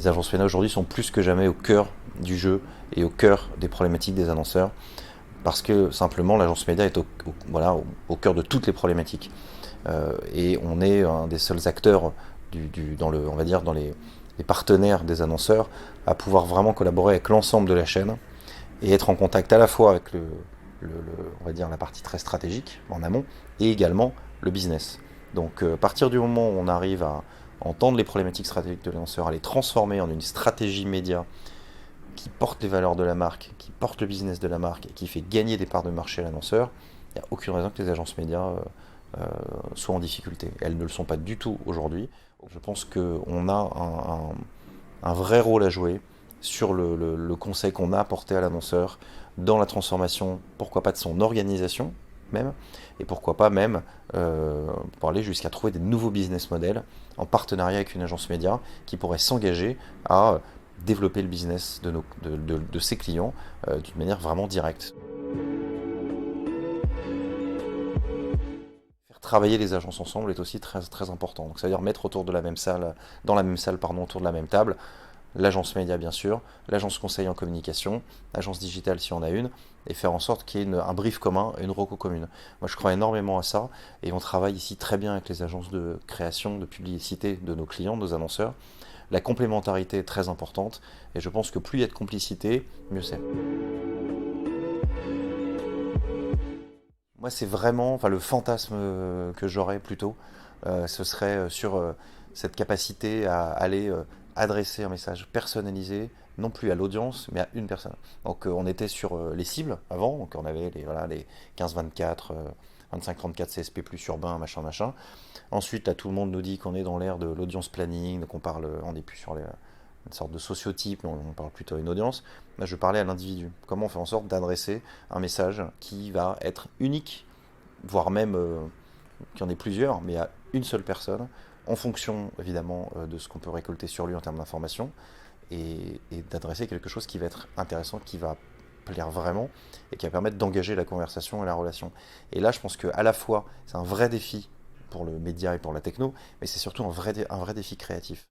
Les agences médias aujourd'hui sont plus que jamais au cœur du jeu et au cœur des problématiques des annonceurs, parce que simplement l'agence média est voilà, au cœur de toutes les problématiques. Et on est un des seuls acteurs on va dire, dans les partenaires des annonceurs à pouvoir vraiment collaborer avec l'ensemble de la chaîne et être en contact à la fois avec on va dire la partie très stratégique en amont et également le business. Donc à partir du moment où on arrive à entendre les problématiques stratégiques de l'annonceur, à les transformer en une stratégie média qui porte les valeurs de la marque, qui porte le business de la marque et qui fait gagner des parts de marché à l'annonceur, il n'y a aucune raison que les agences médias soient en difficulté. Elles ne le sont pas du tout aujourd'hui. Je pense qu'on a un vrai rôle à jouer sur le conseil qu'on a apporté à l'annonceur dans la transformation, pourquoi pas de son organisation même, et pourquoi pas même pour aller jusqu'à trouver des nouveaux business models en partenariat avec une agence média qui pourrait s'engager à développer le business de ses clients d'une manière vraiment directe. Faire travailler les agences ensemble est aussi très, très important. Donc, ça veut dire mettre autour de la même salle, dans la même salle, pardon, autour de la même table, l'agence média bien sûr, l'agence conseil en communication, l'agence digitale si on a une, et faire en sorte qu'il y ait un brief commun, une reco commune. Moi je crois énormément à ça, et on travaille ici très bien avec les agences de création, de publicité de nos clients, de nos annonceurs. La complémentarité est très importante, et je pense que plus il y a de complicité, mieux c'est. Moi c'est vraiment, enfin le fantasme que j'aurais plutôt, ce serait sur cette capacité à aller adresser un message personnalisé, non plus à l'audience, mais à une personne. Donc on était sur les cibles avant, donc on avait voilà, les 15-24, 25-34 CSP plus urbain, machin, machin. Ensuite, là, tout le monde nous dit qu'on est dans l'ère de l'audience planning, donc on n'est plus sur une sorte de sociotype, mais on parle plutôt à une audience. Là, je parlais à l'individu. Comment on fait en sorte d'adresser un message qui va être unique, voire même qu'il y en ait plusieurs, mais à une seule personne, en fonction évidemment de ce qu'on peut récolter sur lui en termes d'informations, et d'adresser quelque chose qui va être intéressant, qui va plaire vraiment, et qui va permettre d'engager la conversation et la relation. Et là, je pense qu'à la fois, c'est un vrai défi pour le média et pour la techno, mais c'est surtout un vrai défi créatif.